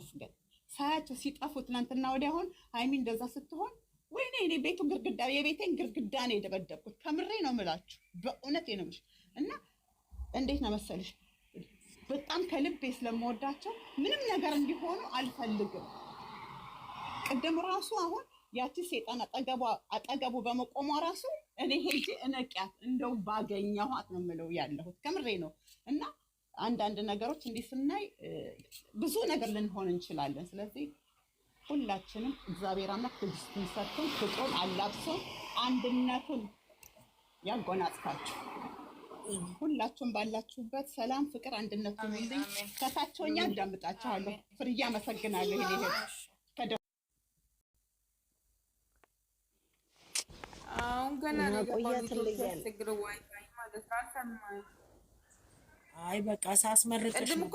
ይመስገን ሳያቸው ሲጠፉ ትናንትና ወዲያ አሁን ሀይሚ እንደዛ ስትሆን ወይኔ እኔ ቤቱን ግርግዳ የቤቴን ግርግዳ ነው የደበደብኩት። ከምሬ ነው የምላችሁ በእውነቴ ነው የምልሽ። እና እንዴት ነው መሰልሽ በጣም ከልቤ ስለምወዳቸው ምንም ነገር እንዲሆኑ አልፈልግም። ቅድም ራሱ አሁን ያቺ ሴጣን አጠገቡ በመቆሟ ራሱ እኔ ሄጄ እነቂያት እንደው ባገኘኋት ነው የምለው ያለሁት ከምሬ ነው። እና አንዳንድ ነገሮች እንዲህ ስናይ ብዙ ነገር ልንሆን እንችላለን። ስለዚህ ሁላችንም እግዚአብሔር አምላክ ትዕግስቱን ሰጥቶን ፍቅሩን አላብሶን አንድነቱን ያጎናጽፋችሁ። ሁላችሁም ባላችሁበት ሰላም፣ ፍቅር፣ አንድነቱን እንዴ ከታቸውኛ አዳምጣችኋለሁ። ፍርያ አመሰግናለሁ። ይሄ አሁን ገና አይ በቃ ሳስመርቅሽ ነው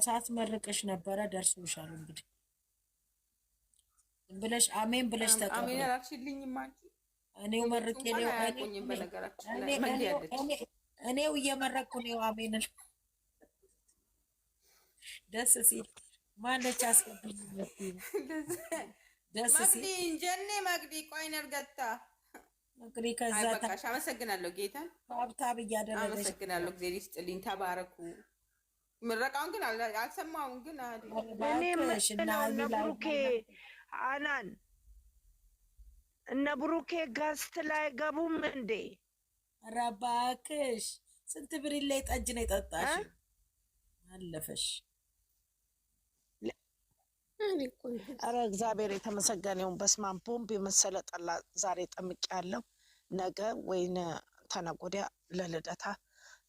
ሳስመርቅሽ ነበረ። ደርሶሻል እንግዲህ ብለሽ አሜን ብለሽ ተቀበል። አሜን አላልሽልኝም አንቺ? እኔው መርቄ ነው እኔው እየመረቅኩ ነው። አሜን ደስ ሲል ማለች አስቀብኝ ደስ ሲል እንጀኔ ማግዲ ቆይ ነርገታ እንግዲህ ከዛ በቃሽ። አመሰግናለሁ ጌታ ታብታብ እያደረገሽ አመሰግናለሁ። እግዚአብሔር ይስጥልኝ። ተባረኩ። ምረቃውን ግን አልሰማሁም። ግን እነ ብሩኬ አናን እነ ብሩኬ ገስት ላይ ገቡም እንዴ? ኧረ እባክሽ ስንት ብሪል ላይ ጠጅ ነው የጠጣሽ? አለፈሽ። ኧረ እግዚአብሔር የተመሰገነ ይሁን። በስመ አብ ቦምብ የመሰለ ጠላ ዛሬ ጠምቄያለሁ። ነገ ወይን ተነገ ወዲያ ለልደታ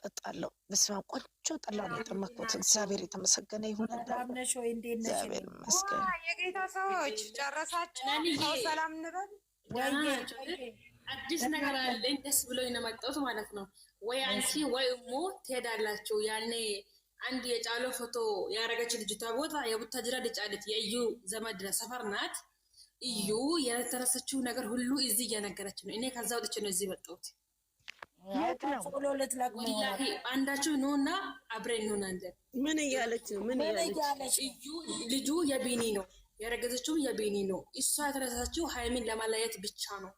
ጠጣለሁ። በስመ አብ ቆንጆ ጠላ ነው የጠመኩት። እግዚአብሔር የተመሰገነ ይሁን። ነሽ ወይ እንዴት ነሽ? እግዚአብሔር ይመስገን። የጌታ ሰዎች ጨረሳችሁ? ሰላም እንበል። አዲስ ነገር አለኝ። ደስ ብሎኝ ነው የመጣሁት ማለት ነው። ወይ አንቺ ወይ እሞ ትሄዳላችሁ። ያኔ አንድ የጫለው ፎቶ ያረገች ልጅቷ ቦታ የቡታጅራ ልጅ አለች። የእዩ ዘመድ ሰፈር ናት። እዩ የተረሰችው ነገር ሁሉ እዚህ እየነገረች ነው። እኔ ከዛ ወጥቼ ነው እዚህ መጣሁት። የት ነው ወላሂ አንዳችሁ ኑና አብረን እንሆናለን። ምን እያለች ነው? ምን እያለች? እዩ ልጁ የቢኒ ነው፣ የረገዘችው የቢኒ ነው። እሷ የተረሰችው ሃይሚን ለማለየት ብቻ ነው።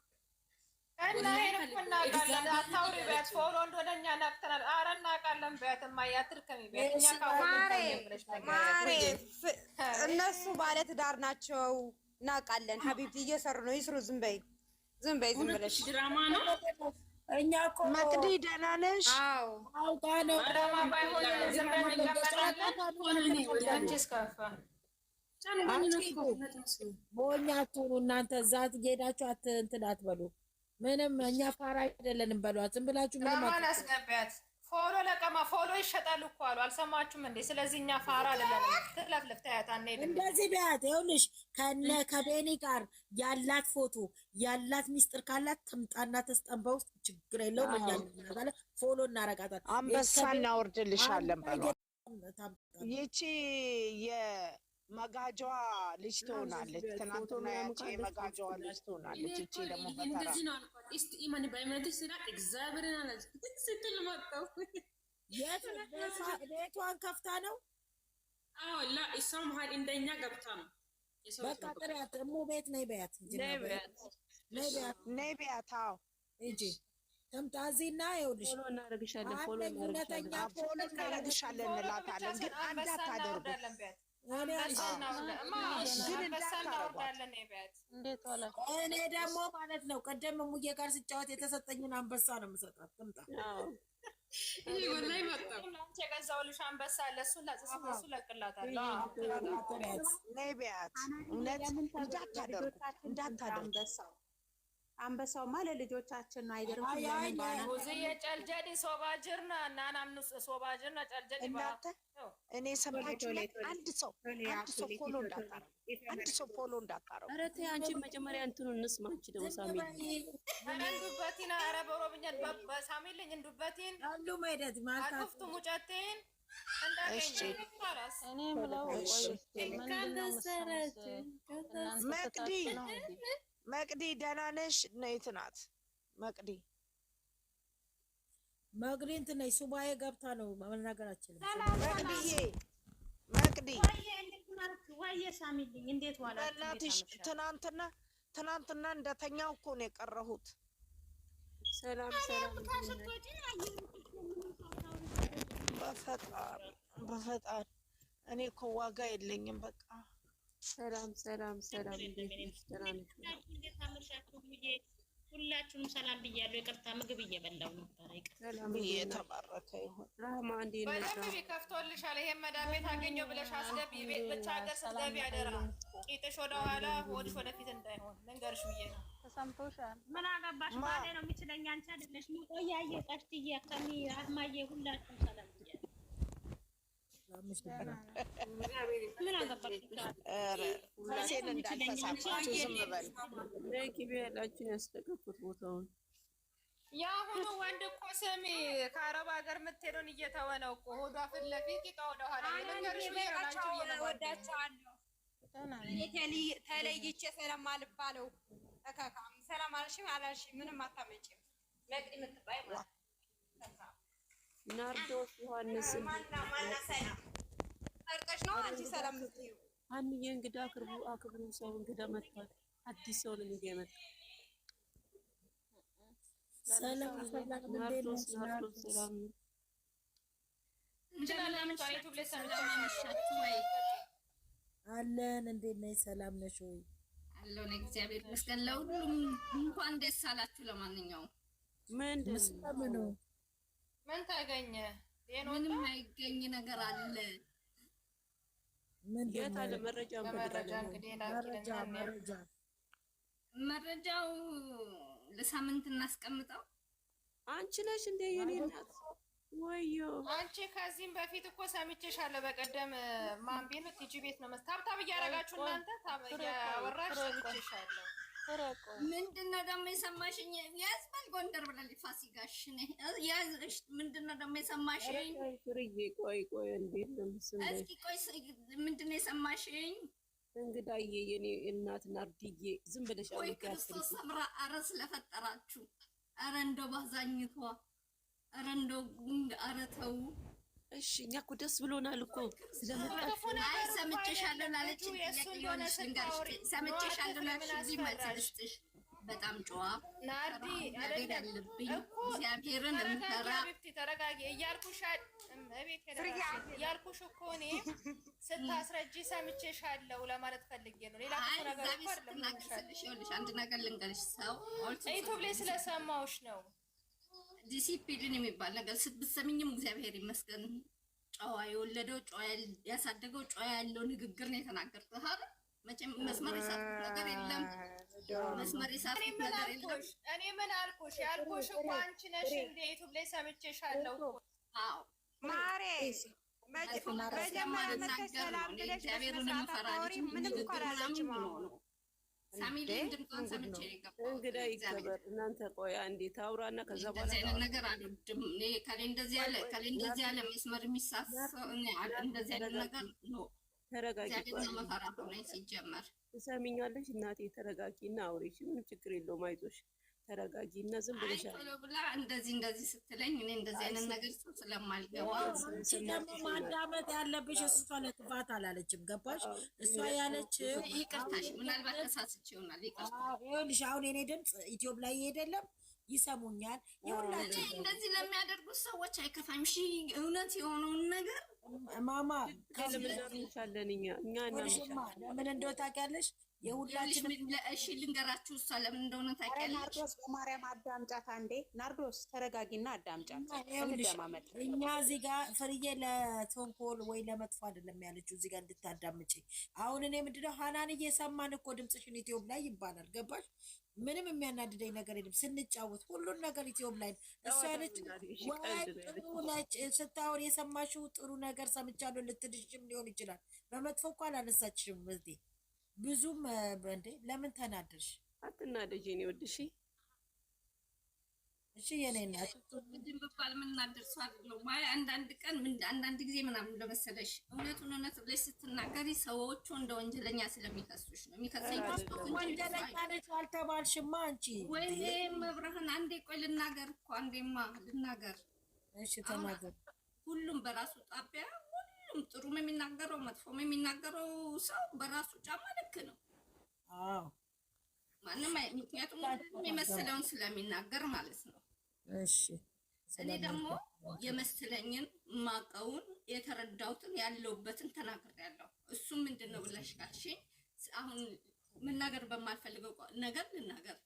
እና ይሄን እናውቃለን። አታውሪ ቢያት ፎሎ እንደሆነኛ ናክተናል። ኧረ እናውቃለን ቢያት ማያትርከሚ ቢያት እኛ ማሬ እነሱ ባለ ትዳር ናቸው እናውቃለን። ሀቢብቲ እየሰሩ ነው። ይስሩ። ዝም በይ ዝም በይ ዝም ብለሽ ድራማ ነው። እኛ እኮ መቅዲ ደህና ነሽ? አዎ አውቃ ነው። ድራማ ባይሆን ዝም ብለን እንቀመጣለን። አንቺስ ከፋ ሞኛ አትሁኑ እናንተ። እዛ ሄዳችሁ እንትን አትበሉ። ምንም እኛ ፋራ አይደለንም በሏት። ዝም ብላችሁ ምንም አስገቢያት። ፎሎ ለቀማ ፎሎ ይሸጣሉ እኮ አሉ። አልሰማችሁም እንዴ? ስለዚህ እኛ ፋራ አይደለንም። ትለፍልፍ ታያት አንሄድም። እንደዚህ ቢያት ይኸውልሽ፣ ከቤኒ ጋር ያላት ፎቶ ያላት ሚስጥር ካላት ትምጣና ተስጠንባ ውስጥ ችግር የለውም። እኛ እናደርጋለን። ፎሎ እናረጋታለን። አንበሳ እናወርድልሻለን በሏት። ይቺ የመጋጃዋ ልጅ ትሆናለች። ትናንትና ያቺ የመጋጃዋ ልጅ ትሆናለች። ይቺ ደግሞ በተራ እስቲ ኢማን ባይመልስ ስራ እግዚአብሔርን አላዝ ስትል መጣው። ቤቷን ከፍታ ነው። አዎ ላ እሷ መሀል እንደኛ ገብታ ነው። በቃ ጥሪያት እሙ ቤት ነይ በያት እንጂ ነይ በያት። አዎ እንጂ ተምጣዚና ይኸውልሽ ፎሎ እናደርግሻለን። ፎሎ እናደርግሻለን እንላታለን። ግን እንዳታደርጉ እኔ ደግሞ ማለት ነው ቀደም ሙዬ ጋር ስጫወት የተሰጠኝን አንበሳ ነው የምሰጣት። ትምጣ የገዛሁልሽ አንበሳ ለሱ ለቅላታለሁ። ነይ በያት። እውነት እንዳታደርጉ አንበሳውማ ለልጆቻችን ነው። አይደለም ጨልጀዲ ሶባጅርና እናናምኑ ሶባጅርና ጨልጀዲ እኔ ሰማችሁ ላይ አንድ ሰው ፎሎ እንዳታረጉ፣ አንድ ሰው ፎሎ እንዳታረጉ። ኧረ ተይ አንቺ መጀመሪያ እንትኑ እንስማ። አንቺ ደግሞ ሳሚ እንዱበቲና ኧረ በኦሮምኛን በሳሚልኝ እንዱበቲን አሉ ማይደት ማለት አጥፍቱ ሙጨቴን እሺ እኔ ምለው መቅዲ ደህና ነሽ? ነይት ናት መቅዲ መግዲ እንትን ነኝ ሱባኤ ገብታ ነው መናገር አልችልም። መቅዲዬ መቅዲ ወይዬ ሳሚልኝ እንዴት ዋላችሁ? በእናትሽ ትናንትና እንደተኛው እኮ ነው የቀረሁት። ሰላም በፈጣሪ እኔ እኮ ዋጋ የለኝም። በቃ ሰላም እንዴት ነሽ? ደህና ነሽ? ሁላችሁም ሰላም ብያለሁ። ይቅርታ ምግብ እየበላሁ ነበር። ይቅርታ የተባረከ ይሁን። ራህማ እንዴት ነሽ? በደንብ ከፍቶልሻል። ይሄን መዳም ቤት አገኘው ብለሽ አስገቢ። ቤት ብቻ ሀገር ስትገቢ አደራ ቂጥሽ ወደ ኋላ ሆድሽ ወደፊት እንዳይሆን ልንገርሽ ብዬ ነው። ተሰምቶሻል? ምን አገባሽ? ባሌ ነው የሚችለኝ አንቺ አይደለሽ። ሙቆያዬ ቀሽትዬ ከሚ አህማዬ ሁላችሁም ሰላም ብያለሁ። ምን አገባሽ? ራሴን እንዳልተሳፋችሁ ዝም በል። ለኪቤ ያላችሁን ያስለቀቁት ቦታውን የአሁኑ ወንድ እኮ ስሚ ከአረብ ሀገር የምትሄደውን እየተወ ነው እኮ ሆዷ ፊት ለፊት ቂጧ ወደ ኋላ ልንገርሽ ብዬ ነው ላንቺ ብዬ ነው። ወዳቸዋለሁ ተለይቼ ስለማልባለው ተካካም ሰላም አልሽም አላልሽም ምንም አታመጪም። መቅዲ የምትባይ ማለት ናርዶስ ዮሐንስ ማና ሰላም አርቀሽ ነው አንቺ ሰላም የምትይው። አንዬ እንግዳ አክብሩ። ሰው እንግዳ መጥቷል። አዲስ ሰው ነው የሚመጣ። ሰላም ናርዶስ ሰላም አለን። እንዴት ነሽ? ሰላም ነሽ ወይ? አለሁ እግዚአብሔር ይመስገን። ለሁሉም እንኳን ደስ አላችሁ። ለማንኛውም ምን ተገኘ? ምንም አይገኝ ነገር አለ። የት አለ መረጃው? መረጃው ለሳምንት እናስቀምጠው። አንቺ ነሽ እንደ የኔ እናት ወዮ። አንቺ ከዚህም በፊት እኮ ሰምቼሻለሁ። በቀደም ማን ቤት ነው? ቲጂ ቤት ነው ታብታብ እያደረጋችሁ እናንተ ያወራሽ ሰምቼሻለሁ። ምንድነው ደግሞ የሰማሽኝ? ያዝባል ጎንደር ብለል ፋሲካሽ ነህ ያዝሽ። ምንድነው ደግሞ የሰማሽኝ? ፍርዬ ቆይ እንዴት ነው ምስል? እስኪ ቆይ ምንድነው የሰማሽኝ? እንግዳዬ የኔ እናት ናርዲዬ ዝም ብለሽ ወይ ክርስቶስ ሰምራ። አረ ስለፈጠራችሁ፣ አረ እንደው ባዛኝቷ፣ አረ እንደው አረ ተው። እሺ እኛ እኮ ደስ ብሎናል እኮ ስለመጣሽ። አይ ሰምቼሻለሁ ላለች ጥያቄ ልንገርሽ፣ ሰምቼሻለሁ ላለች መልስልሽ። በጣም ጨዋ ናርዲ አይደለብኝ እግዚአብሔርን እንተራ ተረጋጊ እያልኩሽ እኮ እኔ ስታስረጂ ሰምቼሻለሁ ለማለት ፈልጌ ነው። ሌላ ነገር እኮ አይደለም። ይኸውልሽ አንድ ነገር ልንገርሽ፣ ሰው ዩቲዩብ ላይ ስለሰማሁሽ ነው። ዲሲፕሊን የሚባል ነገር ስትሰሚኝም እግዚአብሔር ይመስገን ጨዋ የወለደው ጨዋ ያሳደገው ጨዋ ያለው ንግግር ነው የተናገርኩት አይደል? መቼም መስመር የሳትኩት ነገር የለም። መስመር የሳትኩት ነገር የለም። እኔ ምን አልኩሽ? ያልኩሽ እኮ አንቺ ነሽ እንደ ዩቲዩብ ላይ ሰምቼሻለሁ እኮ። አዎ ማሬ መጀመሪያ መተሽ ሰላም ብለሽ እግዚአብሔርን የምፈራው ምንም እኮ አላለችም። ሳሚሊን ድምጿን ሰምቼ የገባሁት እንግዳ ይከበር። እናንተ ቆይ አንዴ ታውራና ከዛ በኋላ እንደዚህ አይነት ነገር አልወድም እኔ። ከሌ እንደዚህ ያለ ከሌ እንደዚህ ያለ መስመር የሚሳሳ እኔ እንደዚህ አይነት ነገር ነው። ተረጋጊ። እግዚአብሔርን መፈራት ነው ሲጀመር። ትሰሚኛለሽ እናቴ? ተረጋጊና አውሪ። ምንም ችግር የለውም። አይዞሽ ተረጋጊና ዝም ብለሽ ብላ እንደዚህ ስትለኝ እኔ እንደዚህ አይነት ነገር ስለማልገባ ደግሞ ማዳመጥ ያለብሽ እሷ ለጥፋት አላለችም። ገባሽ? እሷ ያለችው ይቅርታሽ፣ ምናልባት ተሳስቼ ይሆናል። ይቅርታ። ይኸውልሽ አሁን የኔ ድምፅ ኢትዮብ ላይ አይደለም ይሰሙኛል። ይሁላችሁ እንደዚህ ለሚያደርጉት ሰዎች አይከፋም። እሺ እውነት የሆነውን ነገር ማማ ከልምዛለን እኛ ለምን እንደው ታውቂያለሽ? የሁላችንም እሺ ልንገራችሁ። እሷ ለምን እንደሆነ ታውቂያለሽ? ናርዶስ በማርያም አዳምጫት አንዴ። ናርዶስ ተረጋጊና አዳምጫት። እኛ እዚህ ጋር ፍርዬ ለተንኮል ወይ ለመጥፎ አይደለም ያለችው፣ እዚህ ጋር እንድታዳምጪ። አሁን እኔ ምንድነው ሀናን እየሰማን እኮ ድምፅሽን ኢትዮብ ላይ ይባላል። ገባሽ? ምንም የሚያናድደኝ ነገር የለም። ስንጫወት ሁሉን ነገር ኢትዮብ ላይ እሷ ያለች ወይ ጥሩ ነች ስታወር የሰማሽው ጥሩ ነገር ሰምቻለሁ ልትልሽም ሊሆን ይችላል። በመጥፎ እኮ አላነሳችሽም። እህቴ ብዙም እንዴ ለምን ተናደርሽ? አትናደጂ የኔ ወድ። እሺ የኔ እናት ምንድን በቃል ምን እናደርሱ አይደለም ማለት አንዳንድ ቀን አንዳንድ ጊዜ ምናምን ለመሰለሽ እውነቱን እውነት ብለሽ ስትናገሪ ሰዎቹ እንደ ወንጀለኛ ስለሚከሱሽ ነው። የሚከሰኝ ወንጀለኛ ነች አልተባልሽማ አንቺ። ወይ መብረህን አንዴ ቆይ ልናገር እኮ አንዴማ ልናገር። እሺ ተናገር። ሁሉም በራሱ ጣቢያ፣ ሁሉም ጥሩም የሚናገረው መጥፎም የሚናገረው ሰው በራሱ ጫማ ልክ ነው። አዎ ማንም ምክንያቱም የመሰለውን ስለሚናገር ማለት ነው። እሺ እኔ ደግሞ የመሰለኝን ማቀውን የተረዳሁትን ያለውበትን ተናግሬያለሁ። እሱ ምንድነው ብለሽ ካልሽኝ አሁን መናገር በማልፈልገው ነገር ልናገር